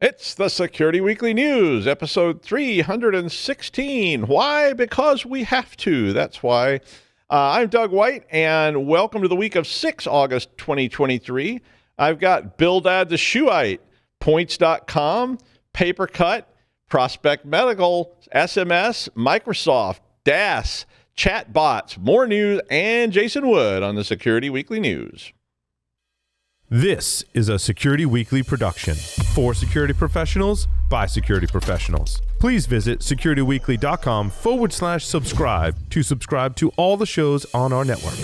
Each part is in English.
It's the Security Weekly News, episode 316. Why? Because we have to. That's why. I'm Doug White, and welcome to the week of 6 August 2023. I've got BilDad the Shuhite, Points.com, Papercut, Prospect Medical, SMS, Microsoft, DAAS, Chatbots, more news, and Jason Wood on the Security Weekly News. This is a Security Weekly production for security professionals by security professionals. Please visit securityweekly.com/subscribe to subscribe to all the shows on our network.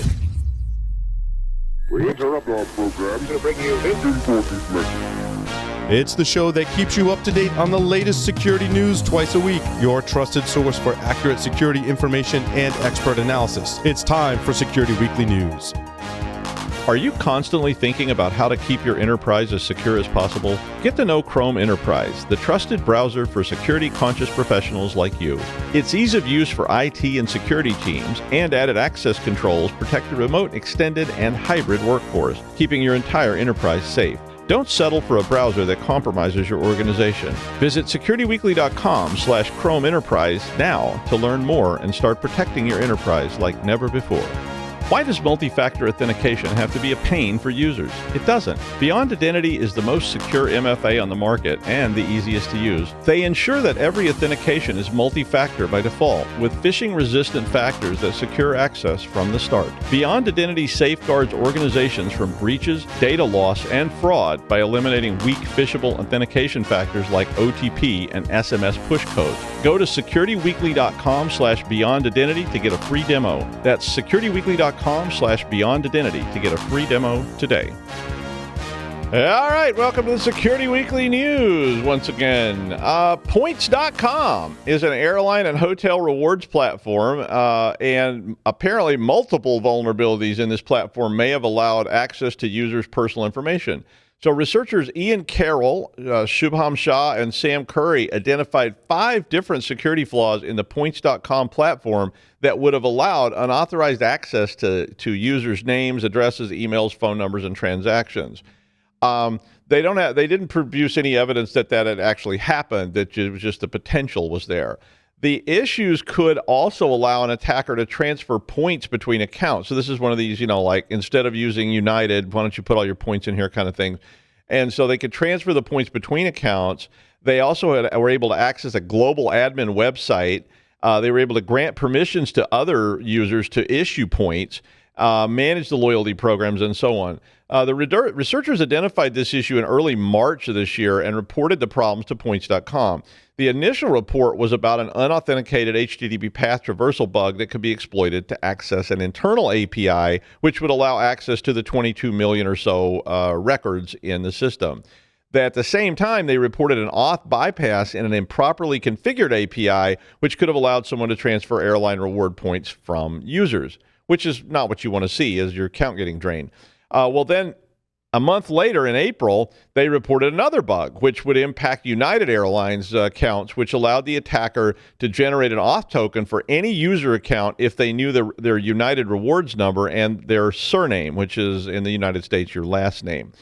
We interrupt our program to bring you this important message. It's the show that keeps you up to date on the latest security news twice a week, your trusted source for accurate security information and expert analysis. It's time for Security Weekly News. Are you constantly thinking about how to keep your enterprise as secure as possible? Get to know Chrome Enterprise, the trusted browser for security-conscious professionals like you. Its ease of use for IT and security teams and added access controls protect the remote, extended, and hybrid workforce, keeping your entire enterprise safe. Don't settle for a browser that compromises your organization. Visit securityweekly.com/Chrome Enterprise now to learn more and start protecting your enterprise like never before. Why does multi-factor authentication have to be a pain for users? It doesn't. Beyond Identity is the most secure MFA on the market and the easiest to use. They ensure that every authentication is multi-factor by default, with phishing-resistant factors that secure access from the start. Beyond Identity safeguards organizations from breaches, data loss, and fraud by eliminating weak phishable authentication factors like OTP and SMS push codes. Go to securityweekly.com/Beyond Identity to get a free demo. That's securityweekly.com/Beyond Identity to get a free demo today. All right, welcome to the Security Weekly News once again. Points.com is an airline and hotel rewards platform, and apparently multiple vulnerabilities in this platform may have allowed access to users' personal information. So researchers Ian Carroll, Shubham Shah, and Sam Curry identified 5 different security flaws in the Points.com platform that would have allowed unauthorized access to users' names, addresses, emails, phone numbers, and transactions. They didn't produce any evidence that had actually happened, that it was just the potential was there. The issues could also allow an attacker to transfer points between accounts. So this is one of these, like instead of using United, why don't you put all your points in here kind of thing. And so they could transfer the points between accounts. They also were able to access a global admin website. They were able to grant permissions to other users to issue points, manage the loyalty programs, and so on. The researchers identified this issue in early March of this year and reported the problems to Points.com. The initial report was about an unauthenticated HTTP path traversal bug that could be exploited to access an internal API, which would allow access to the 22 million or so records in the system. At the same time, they reported an auth bypass in an improperly configured API, which could have allowed someone to transfer airline reward points from users, which is not what you want to see, is your account getting drained. Then a month later, in April, they reported another bug, which would impact United Airlines accounts, which allowed the attacker to generate an auth token for any user account if they knew their United Rewards number and their surname, which is in the United States your last name.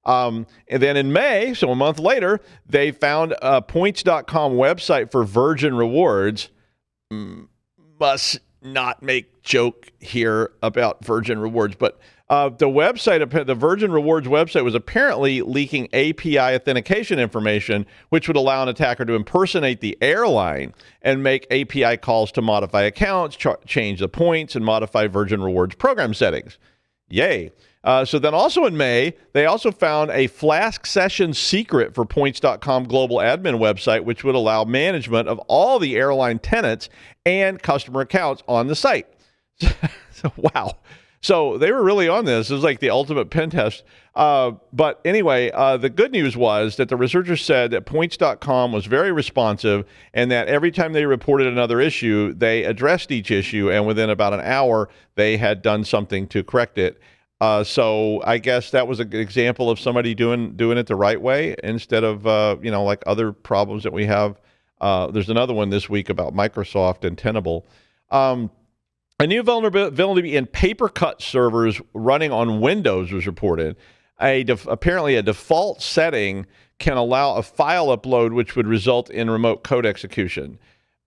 And then in May, so a month later, they found a Points.com website for Virgin Rewards. Must not make joke here about Virgin Rewards, but the Virgin Rewards website was apparently leaking API authentication information, which would allow an attacker to impersonate the airline and make API calls to modify accounts, change the points, and modify Virgin Rewards program settings. Yay. So then also in May, they also found a Flask session secret for Points.com global admin website, which would allow management of all the airline tenants and customer accounts on the site. So, wow. So they were really on this. It was like the ultimate pen test. But anyway, the good news was that the researchers said that Points.com was very responsive and that every time they reported another issue, they addressed each issue, and within about an hour, they had done something to correct it. So I guess that was an example of somebody doing it the right way instead of, like other problems that we have. There's another one this week about Microsoft and Tenable. A new vulnerability in Papercut servers running on Windows was reported. Apparently, a default setting can allow a file upload, which would result in remote code execution.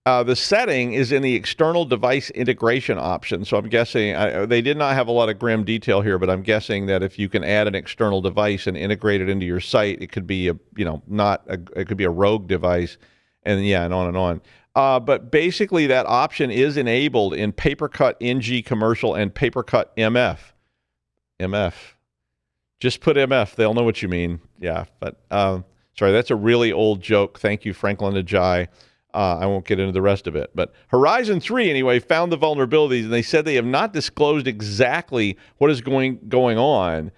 The setting is in the external device integration option. So I'm guessing they did not have a lot of grim detail here, but I'm guessing that if you can add an external device and integrate it into your site, it could be it could be a rogue device, and on and on. But basically, that option is enabled in Papercut NG Commercial and Papercut MF. MF. Just put MF. They'll know what you mean. Yeah, but sorry, that's a really old joke. Thank you, Franklin Ajay. I won't get into the rest of it. But Horizon 3, anyway, found the vulnerabilities, and they said they have not disclosed exactly what is going on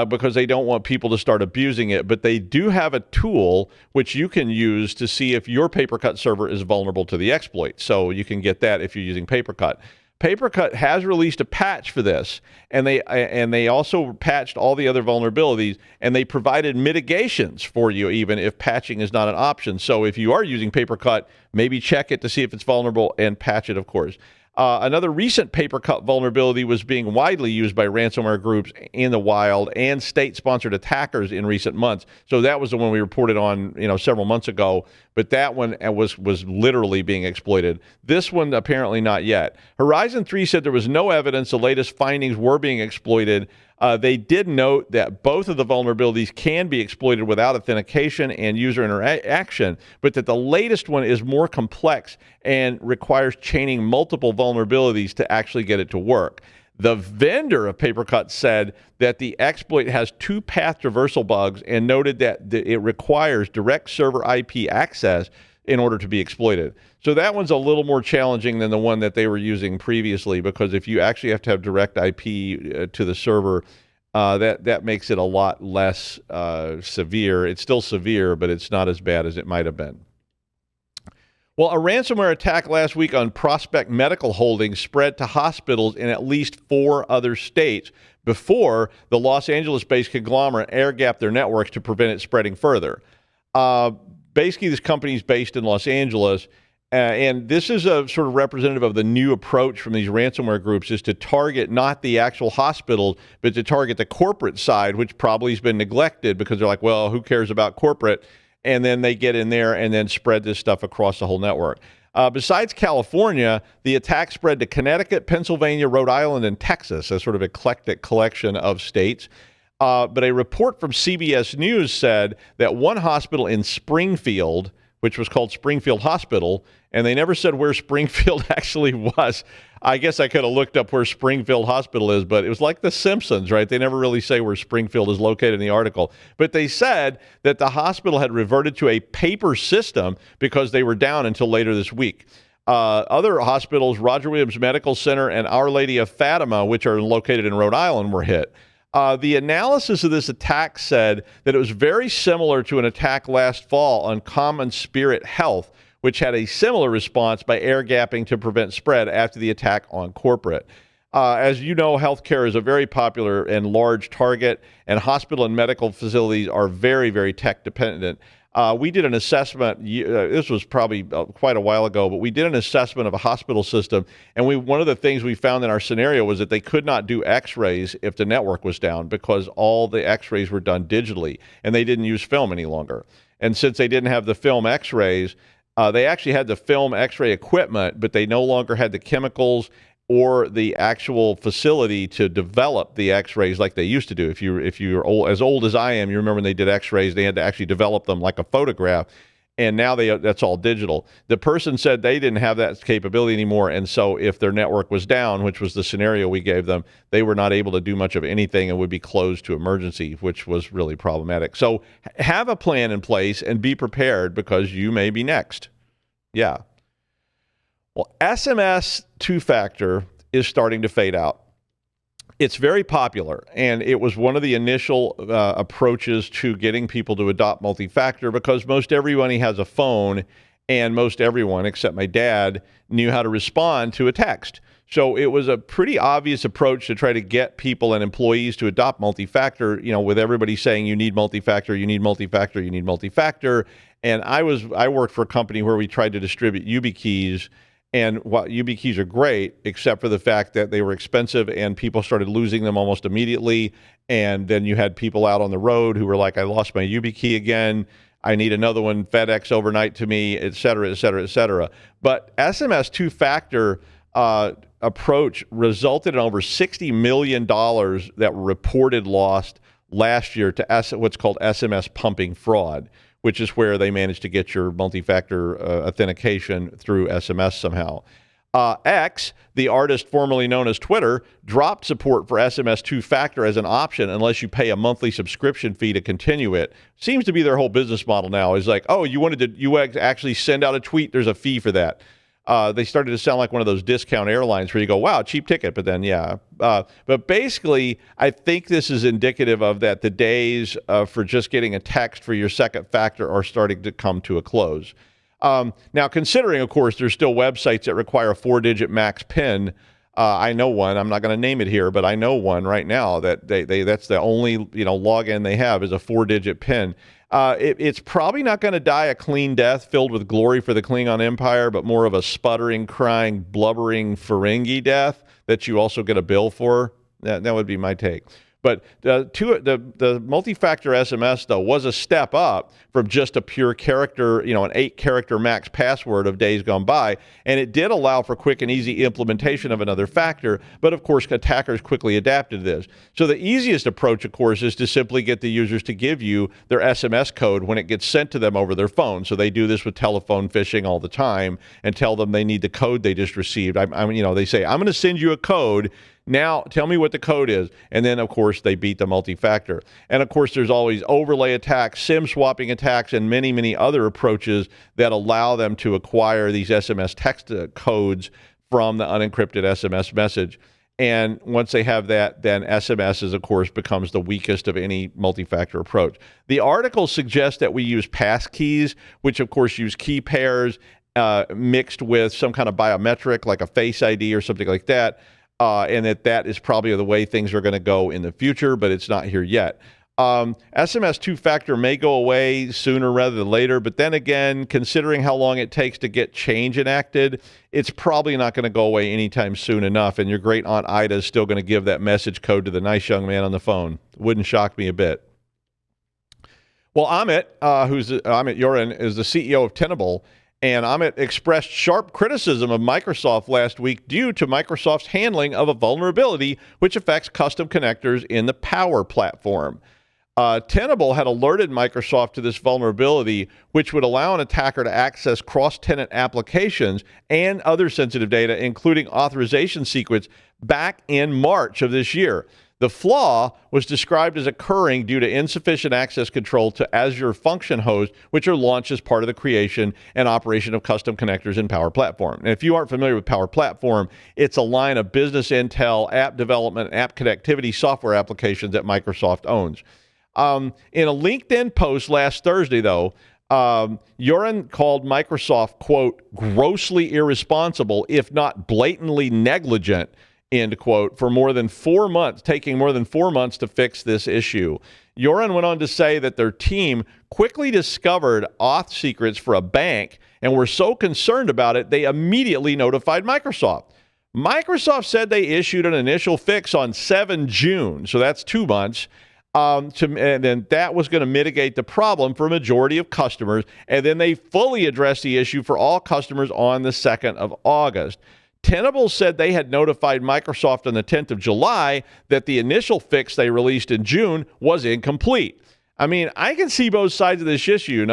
because they don't want people to start abusing it. But they do have a tool which you can use to see if your Papercut server is vulnerable to the exploit. So you can get that if you're using Papercut. Papercut has released a patch for this, and they also patched all the other vulnerabilities, and they provided mitigations for you even if patching is not an option. So if you are using Papercut, maybe check it to see if it's vulnerable and patch it, of course. Another recent Papercut vulnerability was being widely used by ransomware groups in the wild and state-sponsored attackers in recent months. So that was the one we reported on, several months ago. But that one was literally being exploited. This one apparently not yet. Horizon 3 said there was no evidence the latest findings were being exploited. They did note that both of the vulnerabilities can be exploited without authentication and user interaction, but that the latest one is more complex and requires chaining multiple vulnerabilities to actually get it to work. The vendor of Papercut said that the exploit has two path traversal bugs and noted that it requires direct server IP access in order to be exploited. So that one's a little more challenging than the one that they were using previously, because if you actually have to have direct IP to the server, that makes it a lot less severe. It's still severe, but it's not as bad as it might have been. Well, a ransomware attack last week on Prospect Medical Holdings spread to hospitals in at least 4 other states before the Los Angeles-based conglomerate air-gapped their networks to prevent it spreading further. Basically, this company is based in Los Angeles, and this is a sort of representative of the new approach from these ransomware groups, is to target not the actual hospitals, but to target the corporate side, which probably has been neglected because they're like, well, who cares about corporate? And then they get in there and then spread this stuff across the whole network. Besides California, the attack spread to Connecticut, Pennsylvania, Rhode Island, and Texas, a sort of eclectic collection of states. But a report from CBS News said that one hospital in Springfield, which was called Springfield Hospital, and they never said where Springfield actually was. I guess I could have looked up where Springfield Hospital is, but it was like The Simpsons, right? They never really say where Springfield is located in the article. But they said that the hospital had reverted to a paper system because they were down until later this week. Other hospitals, Roger Williams Medical Center and Our Lady of Fatima, which are located in Rhode Island, were hit. The analysis of this attack said that it was very similar to an attack last fall on Common Spirit Health, which had a similar response by air-gapping to prevent spread after the attack on corporate. As you know, healthcare is a very popular and large target, and hospital and medical facilities are very, very tech-dependent. We did an assessment, this was probably quite a while ago, but we did an assessment of a hospital system, and one of the things we found in our scenario was that they could not do x-rays if the network was down because all the x-rays were done digitally, and they didn't use film any longer. And since they didn't have the film x-rays, they actually had the film x-ray equipment, but they no longer had the chemicals or the actual facility to develop the x-rays like they used to do. If you're as old as I am, you remember when they did x-rays, they had to actually develop them like a photograph, and now that's all digital. The person said they didn't have that capability anymore, and so if their network was down, which was the scenario we gave them, they were not able to do much of anything and would be closed to emergency, which was really problematic. So have a plan in place and be prepared because you may be next. Yeah. Well, SMS two-factor is starting to fade out. It's very popular, and it was one of the initial approaches to getting people to adopt multi-factor because most everybody has a phone, and most everyone, except my dad, knew how to respond to a text. So it was a pretty obvious approach to try to get people and employees to adopt multi-factor, with everybody saying you need multi-factor, you need multi-factor, you need multi-factor. And I worked for a company where we tried to distribute YubiKeys. And YubiKeys are great, except for the fact that they were expensive and people started losing them almost immediately. And then you had people out on the road who were like, I lost my YubiKey again. I need another one, FedEx overnight to me, et cetera, et cetera, et cetera. But SMS two-factor approach resulted in over $60 million that were reported lost last year to what's called SMS pumping fraud, which is where they managed to get your multi-factor authentication through SMS somehow. X, the artist formerly known as Twitter, dropped support for SMS two-factor as an option unless you pay a monthly subscription fee to continue it. Seems to be their whole business model now. Is like, oh, you actually send out a tweet, there's a fee for that. They started to sound like one of those discount airlines where you go, wow, cheap ticket, but then, yeah. But basically, I think this is indicative of that the days for just getting a text for your second factor are starting to come to a close. Now, considering, of course, there's still websites that require a 4-digit max PIN. I know one. I'm not going to name it here, but I know one right now that that's the only login they have is a 4-digit PIN. It's probably not going to die a clean death filled with glory for the Klingon Empire, but more of a sputtering, crying, blubbering Ferengi death that you also get a bill for. That would be my take. But the multi-factor SMS, though, was a step up from just a pure character, an 8-character max password of days gone by. And it did allow for quick and easy implementation of another factor. But, of course, attackers quickly adapted to this. So the easiest approach, of course, is to simply get the users to give you their SMS code when it gets sent to them over their phone. So they do this with telephone phishing all the time and tell them they need the code they just received. They say, I'm going to send you a code. Now, tell me what the code is. And then, of course, they beat the multi-factor. And, of course, there's always overlay attacks, SIM swapping attacks, and many, many other approaches that allow them to acquire these SMS text codes from the unencrypted SMS message. And once they have that, then SMS, of course, becomes the weakest of any multi-factor approach. The article suggests that we use passkeys, which, of course, use key pairs mixed with some kind of biometric, like a Face ID or something like that. And that is probably the way things are going to go in the future, but it's not here yet. SMS two-factor may go away sooner rather than later, but then again, considering how long it takes to get change enacted, it's probably not going to go away anytime soon enough, and your great Aunt Ida is still going to give that message code to the nice young man on the phone. Wouldn't shock me a bit. Well, Amit Yoran is the CEO of Tenable, and Amit expressed sharp criticism of Microsoft last week due to Microsoft's handling of a vulnerability which affects custom connectors in the Power Platform. Tenable had alerted Microsoft to this vulnerability, which would allow an attacker to access cross-tenant applications and other sensitive data, including authorization secrets, back in March of this year. The flaw was described as occurring due to insufficient access control to Azure function hosts, which are launched as part of the creation and operation of custom connectors in Power Platform. And if you aren't familiar with Power Platform, it's a line of business intel, app development, app connectivity software applications that Microsoft owns. In a LinkedIn post last Thursday, though, Yoran called Microsoft, quote, grossly irresponsible, if not blatantly negligent, end quote, for more than 4 months, taking more than 4 months to fix this issue. Yoran went on to say that their team quickly discovered auth secrets for a bank and were so concerned about it, they immediately notified Microsoft. Microsoft said they issued an initial fix on 7 June, so that's 2 months, and then that was going to mitigate the problem for a majority of customers, and then they fully addressed the issue for all customers on the 2nd of August. Tenable said they had notified Microsoft on the 10th of July that the initial fix they released in June was incomplete. I mean, I can see both sides of this issue,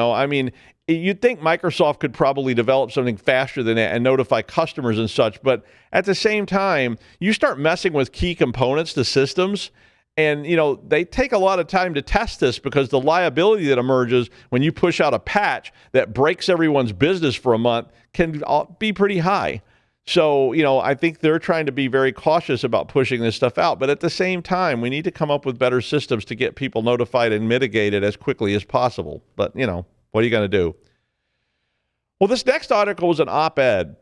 you'd think Microsoft could probably develop something faster than that and notify customers and such, but at the same time, you start messing with key components to systems, and, they take a lot of time to test this because the liability that emerges when you push out a patch that breaks everyone's business for a month can be pretty high. So, I think they're trying to be very cautious about pushing this stuff out. But at the same time, we need to come up with better systems to get people notified and mitigated as quickly as possible. But, what are you going to do? Well, this next article was an op-ed,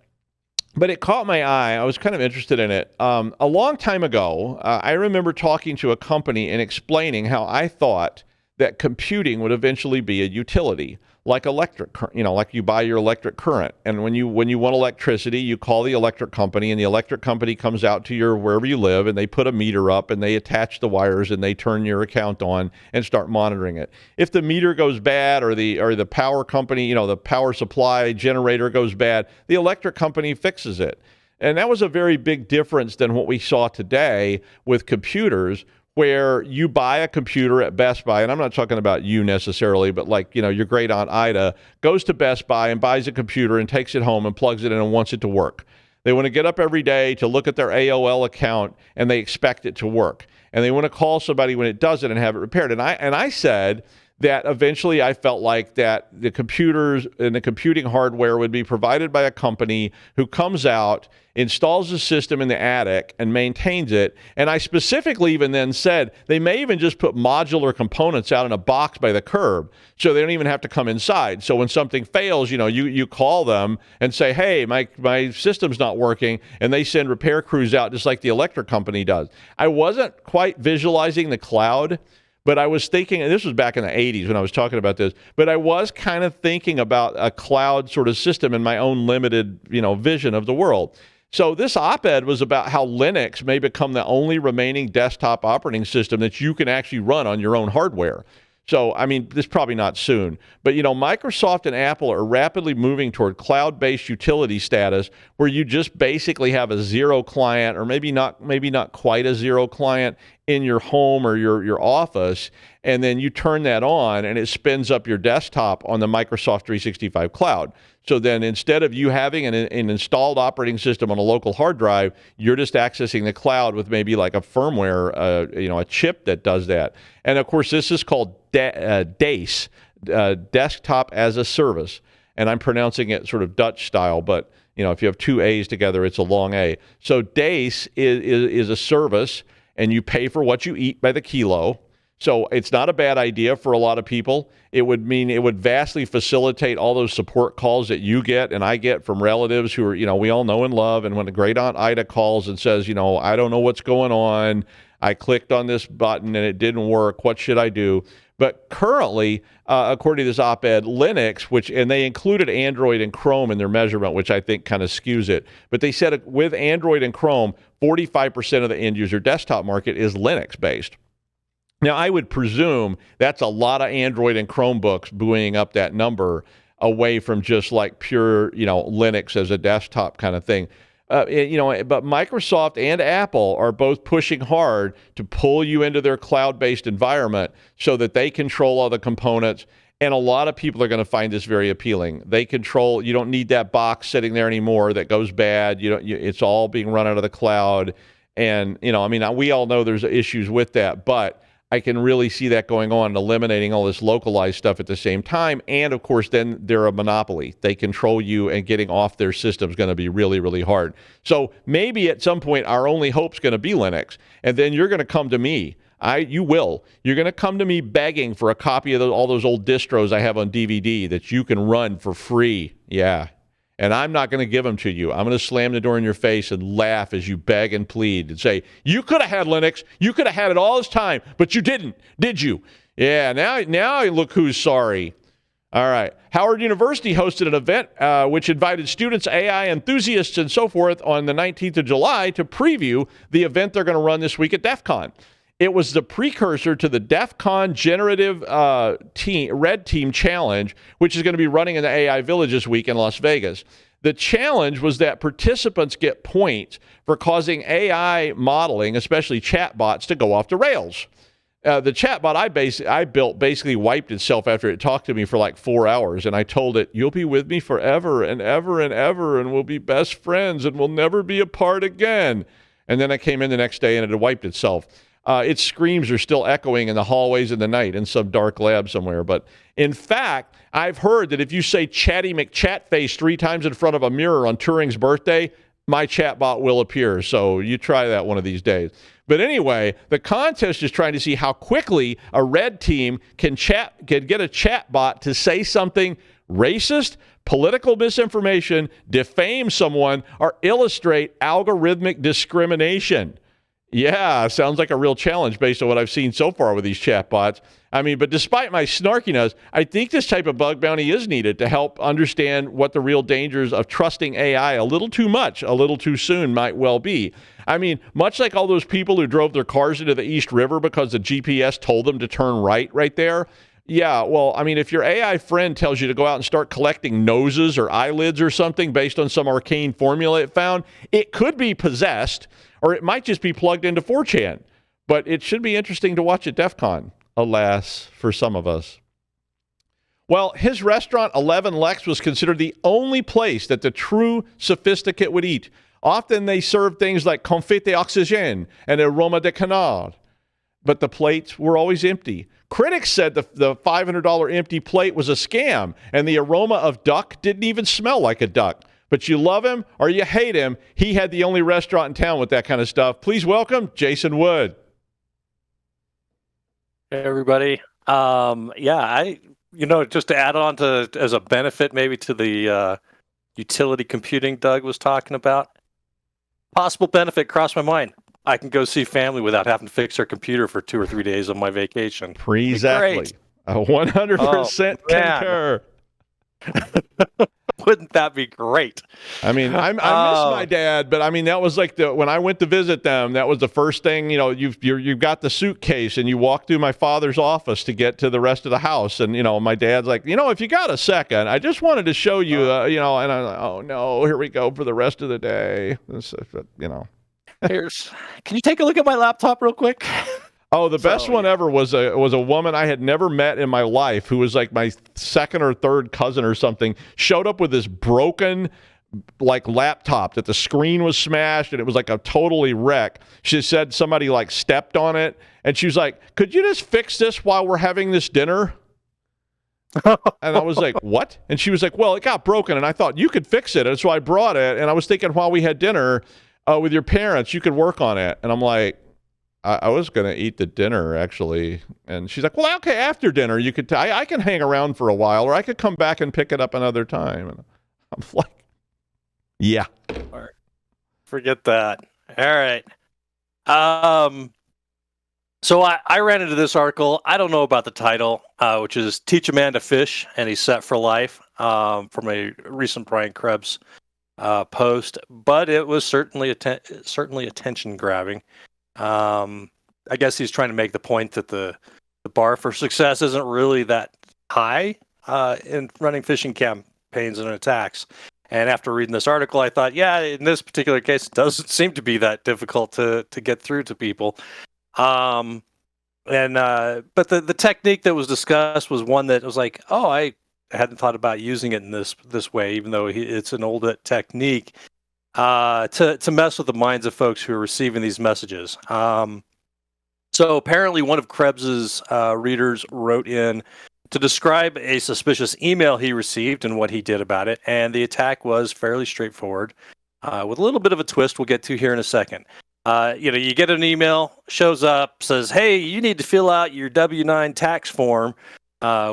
but it caught my eye. I was kind of interested in it. A long time ago, I remember talking to a company and explaining how I thought that computing would eventually be a utility, like electric, like you buy your electric current. And when you want electricity, you call the electric company, and the electric company comes out to your wherever you live, and they put a meter up, and they attach the wires, and they turn your account on and start monitoring it. If the meter goes bad, or the power company, the power supply generator goes bad, the electric company fixes it. And that was a very big difference than what we saw today with computers, where you buy a computer at Best Buy, and I'm not talking about you necessarily, but like, your great aunt Ida goes to Best Buy and buys a computer and takes it home and plugs it in and wants it to work. They want to get up every day to look at their AOL account, and they expect it to work. And they want to call somebody when it doesn't and have it repaired. And I said that eventually I felt like that the computers and the computing hardware would be provided by a company who comes out, installs the system in the attic, and maintains it. And I specifically even then said they may even just put modular components out in a box by the curb, so they don't even have to come inside. So when something fails, you call them and say, hey, my system's not working, and they send repair crews out just like the electric company does. I wasn't quite visualizing the cloud, but I was thinking, and this was back in the 80s when I was talking about this, but I was kind of thinking about a cloud sort of system in my own limited, vision of the world. So this op-ed was about how Linux may become the only remaining desktop operating system that you can actually run on your own hardware. So, this is probably not soon, but Microsoft and Apple are rapidly moving toward cloud-based utility status, where you just basically have a zero client, or maybe not quite a zero client, in your home or your office, and then you turn that on and it spins up your desktop on the Microsoft 365 cloud. So then instead of you having an installed operating system on a local hard drive, you're just accessing the cloud with maybe like a firmware, a chip that does that. And of course, this is called DAAS, Desktop as a Service. And I'm pronouncing it sort of Dutch style, but if you have two A's together, it's a long A. So DAAS is a service, and you pay for what you eat by the kilo. So it's not a bad idea for a lot of people. It would mean it would vastly facilitate all those support calls that you get and I get from relatives who are, we all know and love. And when the great aunt Ida calls and says, I don't know what's going on, I clicked on this button and it didn't work, what should I do? But currently, according to this op-ed, Linux, and they included Android and Chrome in their measurement, which I think kind of skews it. But they said with Android and Chrome, 45% of the end user desktop market is Linux-based. Now, I would presume that's a lot of Android and Chromebooks buoying up that number away from just like pure, Linux as a desktop kind of thing. But Microsoft and Apple are both pushing hard to pull you into their cloud-based environment so that they control all the components. And a lot of people are going to find this very appealing. You don't need that box sitting there anymore that goes bad. It's all being run out of the cloud. And, we all know there's issues with that, but I can really see that going on and eliminating all this localized stuff at the same time. And of course, then they're a monopoly. They control you, and getting off their system is going to be really, really hard. So maybe at some point, our only hope is going to be Linux. And then you're going to come to me. You're going to come to me begging for a copy of all those old distros I have on DVD that you can run for free. Yeah. And I'm not going to give them to you. I'm going to slam the door in your face and laugh as you beg and plead and say, you could have had Linux. You could have had it all this time, but you didn't, did you? Yeah, now look who's sorry. All right. Howard University hosted an event which invited students, AI enthusiasts, and so forth on the 19th of July to preview the event they're going to run this week at DEF CON. It was the precursor to the DEF CON Generative Red Team Challenge, which is going to be running in the AI Village this week in Las Vegas. The challenge was that participants get points for causing AI modeling, especially chatbots, to go off the rails. The chatbot I built basically wiped itself after it talked to me for like 4 hours, and I told it, you'll be with me forever and ever and ever, and we'll be best friends, and we'll never be apart again. And then I came in the next day, and it had wiped itself. Its screams are still echoing in the hallways of the night in some dark lab somewhere. But in fact, I've heard that if you say Chatty McChatface 3 times in front of a mirror on Turing's birthday, my chatbot will appear. So you try that one of these days. But anyway, the contest is trying to see how quickly a red team can get a chatbot to say something racist, political misinformation, defame someone, or illustrate algorithmic discrimination. Yeah, sounds like a real challenge based on what I've seen so far with these chatbots. I mean, but despite my snarkiness, I think this type of bug bounty is needed to help understand what the real dangers of trusting AI a little too much, a little too soon might well be. I mean, much like all those people who drove their cars into the East River because the GPS told them to turn right there. Yeah, well, I mean, if your AI friend tells you to go out and start collecting noses or eyelids or something based on some arcane formula it found, it could be possessed, or it might just be plugged into 4chan. But it should be interesting to watch at DEF CON, alas, for some of us. Well, his restaurant, 11 Lex, was considered the only place that the true sophisticate would eat. Often they served things like confit d'oxygène and aroma de canard, but the plates were always empty. Critics said the $500 empty plate was a scam, and the aroma of duck didn't even smell like a duck. But you love him or you hate him, he had the only restaurant in town with that kind of stuff. Please welcome Jason Wood. Hey, everybody. Just to add on to, as a benefit maybe to the utility computing Doug was talking about, possible benefit crossed my mind. I can go see family without having to fix their computer for 2 or 3 days on my vacation. Exactly. 100% concur. Wouldn't that be great? I mean, I miss my dad, but I mean, that was like when I went to visit them, that was the first thing, you've got the suitcase and you walk through my father's office to get to the rest of the house. And, my dad's like, if you got a second, I just wanted to show you, and I'm like, oh no, here we go for the rest of the day. Can you take a look at my laptop real quick? Oh, the best one ever was a woman I had never met in my life who was like my second or third cousin or something, showed up with this broken laptop that the screen was smashed and it was like a totally wreck. She said somebody stepped on it, and she was like, could you just fix this while we're having this dinner? And I was like, what? And she was like, well, it got broken and I thought you could fix it. And so I brought it, and I was thinking while we had dinner with your parents, you could work on it. And I'm like, I was going to eat the dinner, actually. And she's like, well, okay, after dinner, you could, I can hang around for a while, or I could come back and pick it up another time. And I'm like, yeah. All right. Forget that. All right. So I ran into this article. I don't know about the title, which is Teach a Man to Fish, and He's Set for Life, from a recent Brian Krebs post. But it was certainly attention-grabbing. I guess he's trying to make the point that the bar for success isn't really that high in running phishing campaigns and attacks. And after reading this article, I thought, yeah, in this particular case, it doesn't seem to be that difficult to get through to people. But the technique that was discussed was one that was like, oh, I hadn't thought about using it in this way, even though it's an old technique. To mess with the minds of folks who are receiving these messages. So apparently one of Krebs's readers wrote in to describe a suspicious email he received and what he did about it, and the attack was fairly straightforward, with a little bit of a twist we'll get to here in a second. You get an email, shows up, says, hey, you need to fill out your W-9 tax form,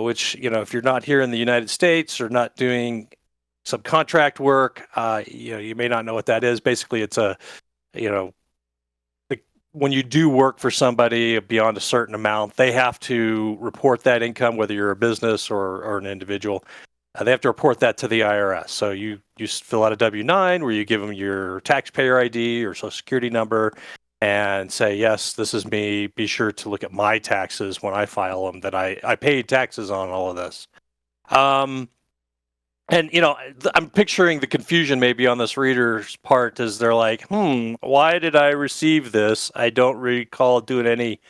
which, if you're not here in the United States or not doing subcontract work, you may not know what that is. Basically, it's when you do work for somebody beyond a certain amount, they have to report that income, whether you're a business or an individual. They have to report that to the IRS. So you fill out a W-9 where you give them your taxpayer ID or social security number and say, yes, this is me. Be sure to look at my taxes when I file them, that I paid taxes on all of this. And, I'm picturing the confusion maybe on this reader's part as they're like, why did I receive this? I don't recall doing any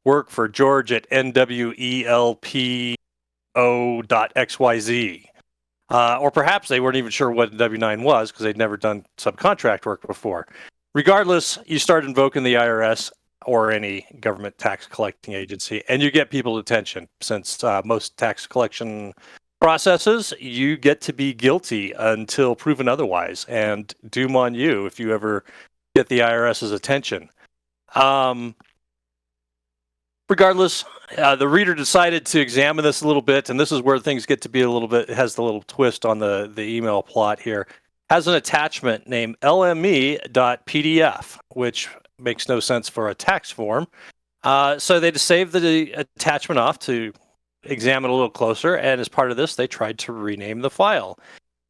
work for George at NWELPO.XYZ. Or perhaps they weren't even sure what W-9 was because they'd never done subcontract work before. Regardless, you start invoking the IRS or any government tax collecting agency, and you get people's attention. Since most tax collection processes, you get to be guilty until proven otherwise, and doom on you if you ever get the IRS's attention. Regardless, the reader decided to examine this a little bit, and this is where things get to be a little bit, it has the little twist on the email plot here. Has an attachment named lme.pdf, which makes no sense for a tax form. So they just saved the attachment off to examine a little closer, and as part of this, they tried to rename the file.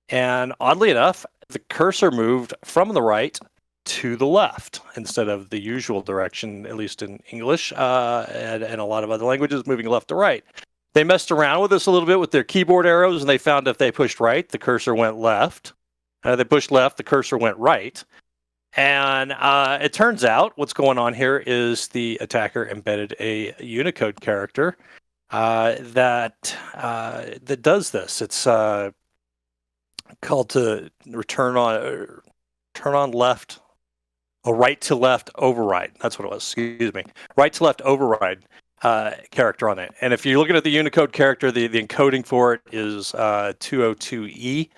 And oddly enough, the cursor moved from the right to the left instead of the usual direction, at least in English and a lot of other languages, moving left to right. They messed around with this a little bit with their keyboard arrows, and they found if they pushed right, the cursor went left. They pushed left, the cursor went right. And it turns out what's going on here is the attacker embedded a Unicode character that does this. It's called to turn on left, a right to left override. That's what it was. Excuse me. Right to left override character on it. And if you're looking at the Unicode character, the encoding for it is 202E.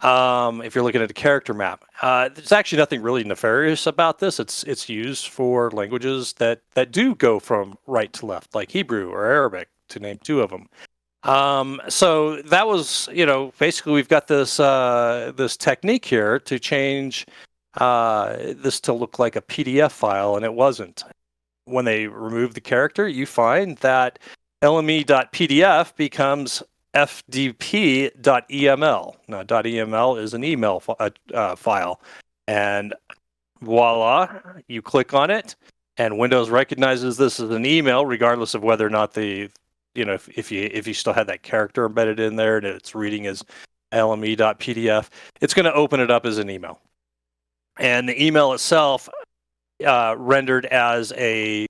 If you're looking at the character map, there's actually nothing really nefarious about this. It's used for languages that do go from right to left, like Hebrew or Arabic, to name two of them. So that was, basically we've got this this technique here to change this to look like a PDF file, and it wasn't. When they remove the character, you find that lme.pdf becomes fdp.eml. Now, .eml is an email file, and voila, you click on it, and Windows recognizes this as an email, regardless of whether or not if you still had that character embedded in there and it's reading as lme.pdf, it's going to open it up as an email. And the email itself rendered as a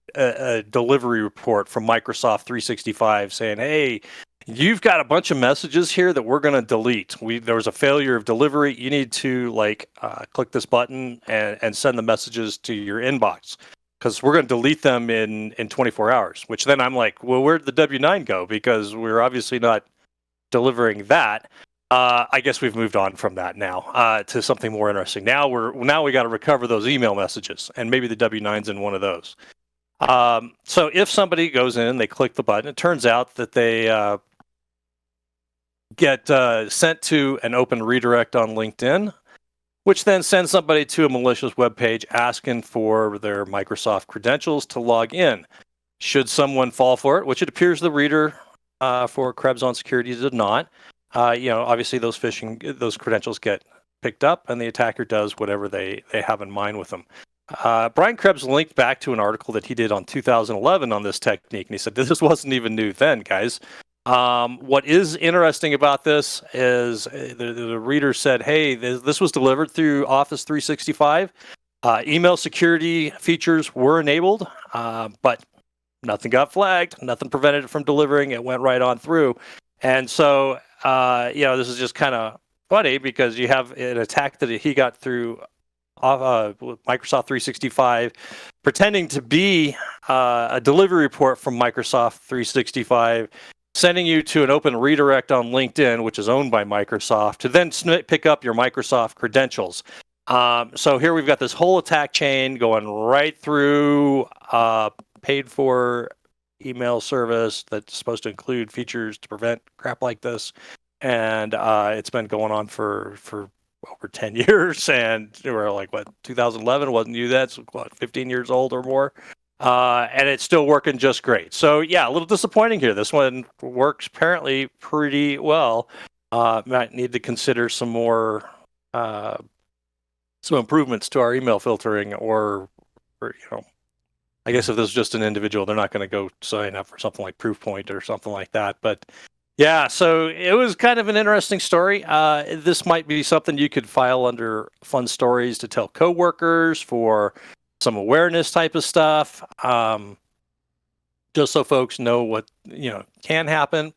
delivery report from Microsoft 365 saying, hey, you've got a bunch of messages here that we're going to delete. There was a failure of delivery. You need to click this button and send the messages to your inbox, because we're going to delete them in 24 hours, which then I'm like, well, where'd the W9 go? Because we're obviously not delivering that. I guess we've moved on from that now to something more interesting. Now we got to recover those email messages, and maybe the W9's in one of those. So if somebody goes in, they click the button, it turns out that they get sent to an open redirect on LinkedIn, which then sends somebody to a malicious web page asking for their Microsoft credentials to log in. Should someone fall for it, which it appears the reader for Krebs on Security did not, obviously those credentials get picked up, and the attacker does whatever they have in mind with them. Brian Krebs linked back to an article that he did on 2011 on this technique, and he said this wasn't even new then, guys. What is interesting about this is the reader said, hey, this was delivered through Office 365. Email security features were enabled, but nothing got flagged. Nothing prevented it from delivering. It went right on through. And so, this is just kind of funny because you have an attack that he got through Microsoft 365, pretending to be a delivery report from Microsoft 365, sending you to an open redirect on LinkedIn, which is owned by Microsoft, to then pick up your Microsoft credentials. So here we've got this whole attack chain going right through paid for email service that's supposed to include features to prevent crap like this. And it's been going on for over 10 years. And we're like, 2011? Wasn't you that's 15 years old or more? And it's still working just great. So yeah, a little disappointing here. This one works apparently pretty well. Might need to consider some more, some improvements to our email filtering, or I guess if this is just an individual, they're not going to go sign up for something like Proofpoint or something like that. But yeah, so it was kind of an interesting story. This might be something you could file under fun stories to tell coworkers for some awareness type of stuff, just so folks know what can happen.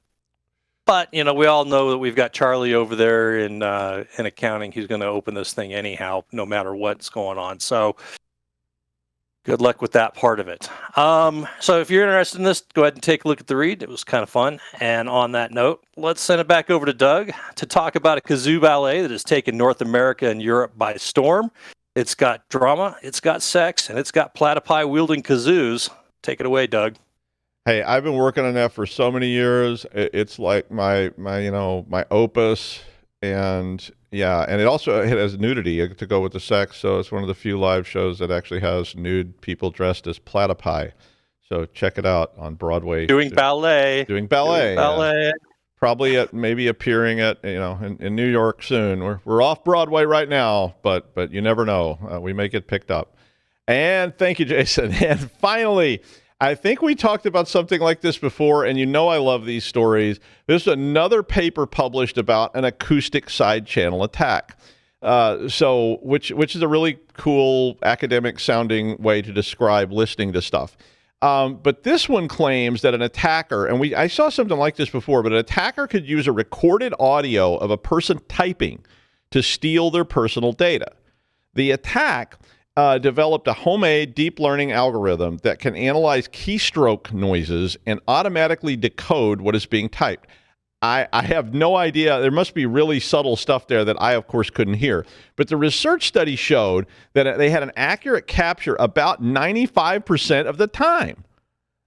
But we all know that we've got Charlie over there in accounting. He's going to open this thing anyhow, no matter what's going on. So good luck with that part of it. So if you're interested in this, go ahead and take a look at the read. It was kind of fun. And on that note, let's send it back over to Doug to talk about a kazoo ballet that has taken North America and Europe by storm. It's got drama, it's got sex, and it's got platypi wielding kazoos. Take it away, Doug. Hey, I've been working on that for so many years. It's like my opus, and Yeah, and it has nudity to go with the sex, so it's one of the few live shows that actually has nude people dressed as platypi. So check it out on Broadway. Doing ballet. Yeah. Probably maybe appearing at in New York soon. We're off Broadway right now, but you never know. We may get picked up. And thank you, Jason. And finally, I think we talked about something like this before, and I love these stories. There's another paper published about an acoustic side channel attack. Which is a really cool academic sounding way to describe listening to stuff. But this one claims that an attacker, and I saw something like this before, but an attacker could use a recorded audio of a person typing to steal their personal data. The attack developed a homemade deep learning algorithm that can analyze keystroke noises and automatically decode what is being typed. I have no idea. There must be really subtle stuff there that I, of course, couldn't hear. But the research study showed that they had an accurate capture about 95% of the time.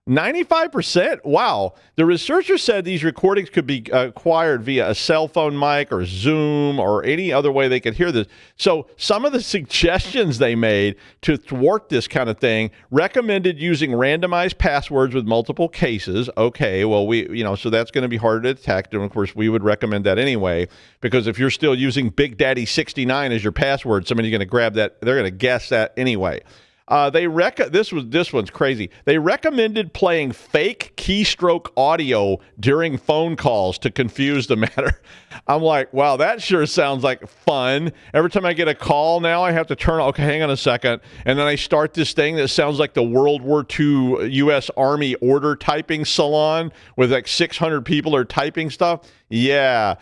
95%? Wow. The researchers said these recordings could be acquired via a cell phone mic or Zoom or any other way they could hear this. So some of the suggestions they made to thwart this kind of thing recommended using randomized passwords with multiple cases. Okay, well, so that's going to be harder to detect. And of course, we would recommend that anyway, because if you're still using Big Daddy 69 as your password, somebody's going to grab that. They're going to guess that anyway. This one's crazy. They recommended playing fake keystroke audio during phone calls to confuse the matter. I'm like, wow, that sure sounds like fun. Every time I get a call now, I have to turn. Okay, hang on a second, and then I start this thing that sounds like the World War II U.S. Army order typing salon with like 600 people are typing stuff. Yeah,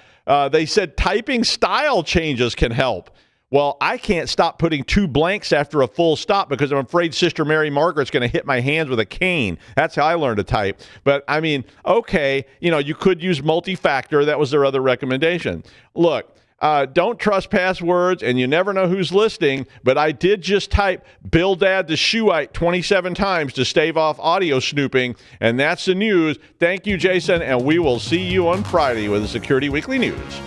they said typing style changes can help. Well, I can't stop putting two blanks after a full stop because I'm afraid Sister Mary Margaret's going to hit my hands with a cane. That's how I learned to type. But, I mean, okay, you could use multi-factor. That was their other recommendation. Look, don't trust passwords, and you never know who's listening, but I did just type BilDad the Shuhite 27 times to stave off audio snooping, and that's the news. Thank you, Jason, and we will see you on Friday with the Security Weekly News.